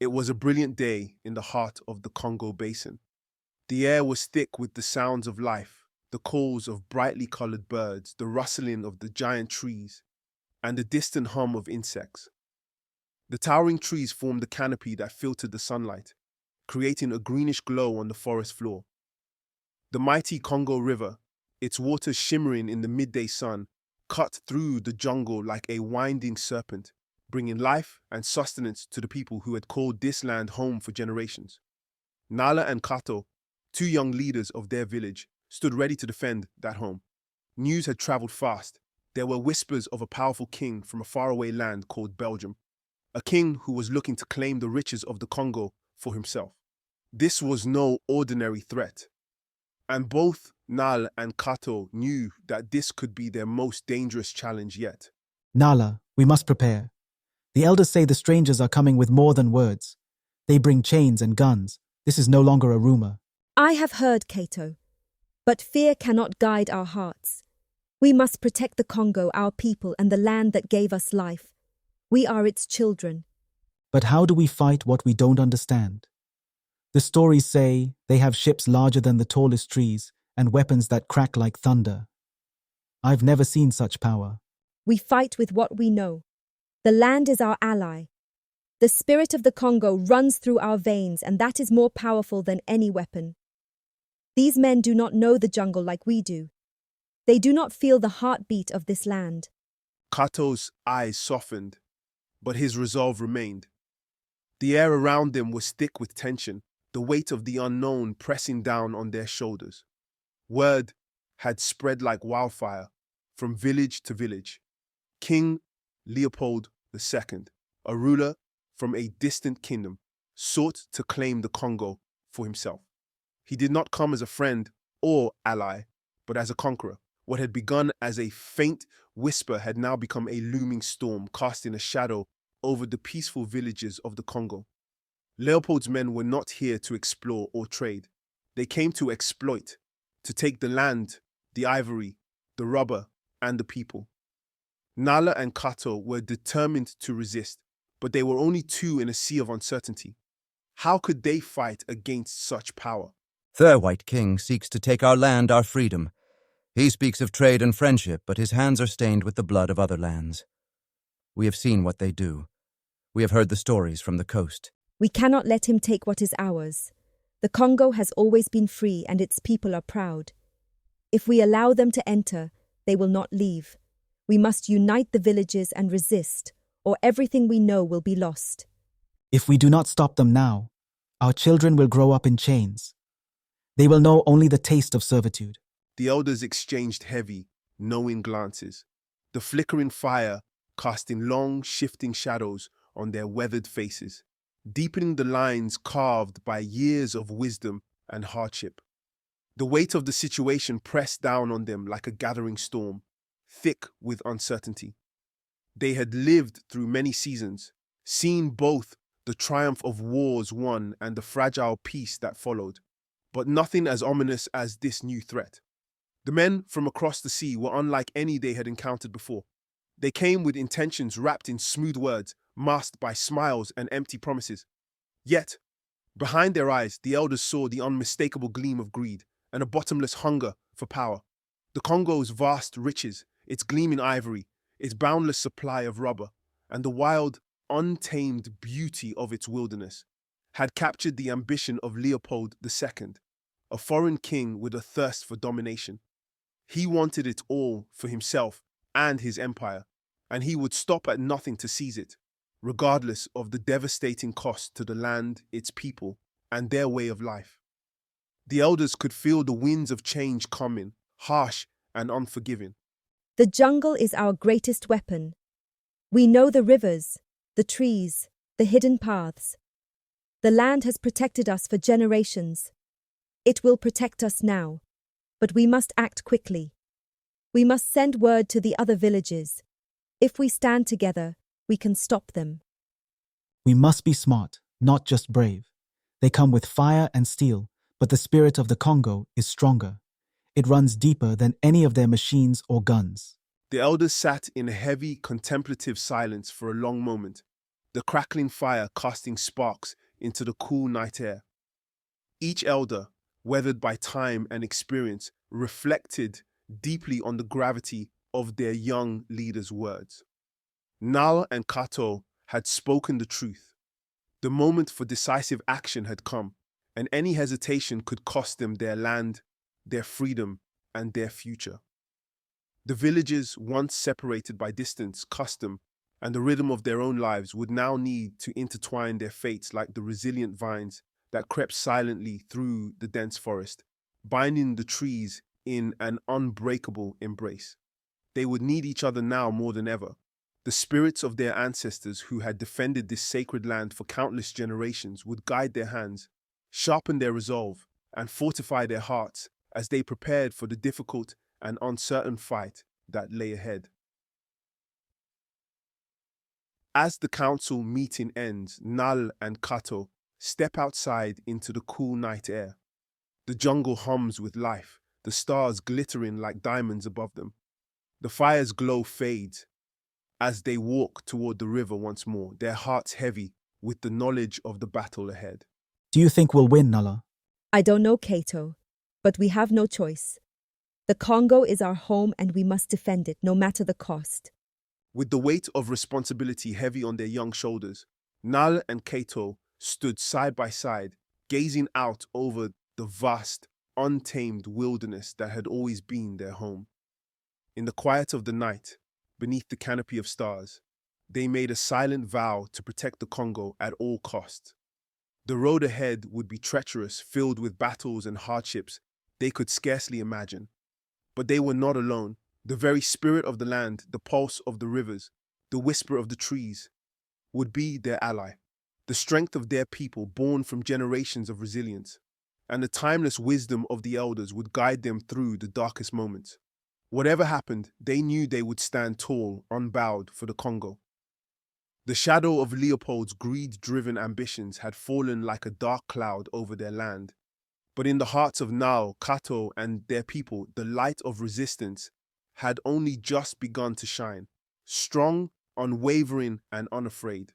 It was a brilliant day in the heart of the Congo Basin. The air was thick with the sounds of life, the calls of brightly colored birds, the rustling of the giant trees, and the distant hum of insects. The towering trees formed a canopy that filtered the sunlight, creating a greenish glow on the forest floor. The mighty Congo River, its waters shimmering in the midday sun, cut through the jungle like a winding serpent, bringing life and sustenance to the people who had called this land home for generations. Nala and Kato, two young leaders of their village, stood ready to defend that home. News had traveled fast. There were whispers of a powerful king from a faraway land called Belgium, a king who was looking to claim the riches of the Congo for himself. This was no ordinary threat, and both Nala and Kato knew that this could be their most dangerous challenge yet. Nala, we must prepare. The elders say the strangers are coming with more than words. They bring chains and guns. This is no longer a rumor. I have heard, Kato, but fear cannot guide our hearts. We must protect the Congo, our people, and the land that gave us life. We are its children. But how do we fight what we don't understand? The stories say they have ships larger than the tallest trees and weapons that crack like thunder. I've never seen such power. We fight with what we know. The land is our ally. The spirit of the Congo runs through our veins, and that is more powerful than any weapon. These men do not know the jungle like we do. They do not feel the heartbeat of this land. Kato's eyes softened, but his resolve remained. The air around them was thick with tension, the weight of the unknown pressing down on their shoulders. Word had spread like wildfire from village to village. King Leopold II, a ruler from a distant kingdom, sought to claim the Congo for himself. He did not come as a friend or ally, but as a conqueror. What had begun as a faint whisper had now become a looming storm, casting a shadow over the peaceful villages of the Congo. Leopold's men were not here to explore or trade. They came to exploit, to take the land, the ivory, the rubber, and the people. Nala and Kato were determined to resist, but they were only two in a sea of uncertainty. How could they fight against such power? The White King seeks to take our land, our freedom. He speaks of trade and friendship, but his hands are stained with the blood of other lands. We have seen what they do. We have heard the stories from the coast. We cannot let him take what is ours. The Congo has always been free, and its people are proud. If we allow them to enter, they will not leave. We must unite the villages and resist, or everything we know will be lost. If we do not stop them now, our children will grow up in chains. They will know only the taste of servitude. The elders exchanged heavy, knowing glances, the flickering fire casting long, shifting shadows on their weathered faces, deepening the lines carved by years of wisdom and hardship. The weight of the situation pressed down on them like a gathering storm, thick with uncertainty. They had lived through many seasons, seen both the triumph of wars won and the fragile peace that followed, but nothing as ominous as this new threat. The men from across the sea were unlike any they had encountered before. They came with intentions wrapped in smooth words, masked by smiles and empty promises. Yet, behind their eyes, the elders saw the unmistakable gleam of greed and a bottomless hunger for power. The Congo's vast riches, its gleaming ivory, its boundless supply of rubber, and the wild, untamed beauty of its wilderness had captured the ambition of Leopold II, a foreign king with a thirst for domination. He wanted it all for himself and his empire, and he would stop at nothing to seize it, regardless of the devastating cost to the land, its people, and their way of life. The elders could feel the winds of change coming, harsh and unforgiving. The jungle is our greatest weapon. We know the rivers, the trees, the hidden paths. The land has protected us for generations. It will protect us now, but we must act quickly. We must send word to the other villages. If we stand together, we can stop them. We must be smart, not just brave. They come with fire and steel, but the spirit of the Congo is stronger. It runs deeper than any of their machines or guns. The elders sat in a heavy, contemplative silence for a long moment. the crackling fire casting sparks into the cool night air. Each elder, weathered by time and experience, reflected deeply on the gravity of their young leader's words. Nala and Kato had spoken the truth. The moment for decisive action had come, and any hesitation could cost them their land, their freedom, and their future. The villages, once separated by distance, custom, and the rhythm of their own lives, would now need to intertwine their fates like the resilient vines that crept silently through the dense forest, binding the trees in an unbreakable embrace. They would need each other now more than ever. The spirits of their ancestors who had defended this sacred land for countless generations would guide their hands, sharpen their resolve, and fortify their hearts as they prepared for the difficult and uncertain fight that lay ahead. As the council meeting ends, Nal and Kato step outside into the cool night air. The jungle hums with life, the stars glittering like diamonds above them. The fire's glow fades as they walk toward the river once more, their hearts heavy with the knowledge of the battle ahead. Do you think we'll win, Nala? I don't know, Kato, but we have no choice. The Congo is our home and we must defend it, no matter the cost. With the weight of responsibility heavy on their young shoulders, Nal and Kato stood side by side, gazing out over the vast, untamed wilderness that had always been their home. In the quiet of the night, beneath the canopy of stars, they made a silent vow to protect the Congo at all costs. The road ahead would be treacherous, filled with battles and hardships they could scarcely imagine. But they were not alone. The very spirit of the land, the pulse of the rivers, the whisper of the trees, would be their ally. The strength of their people, born from generations of resilience, and the timeless wisdom of the elders would guide them through the darkest moments. Whatever happened, they knew they would stand tall, unbowed for the Congo. The shadow of Leopold's greed-driven ambitions had fallen like a dark cloud over their land. But in the hearts of Nao, Kato, and their people, the light of resistance had only just begun to shine, strong, unwavering, and unafraid.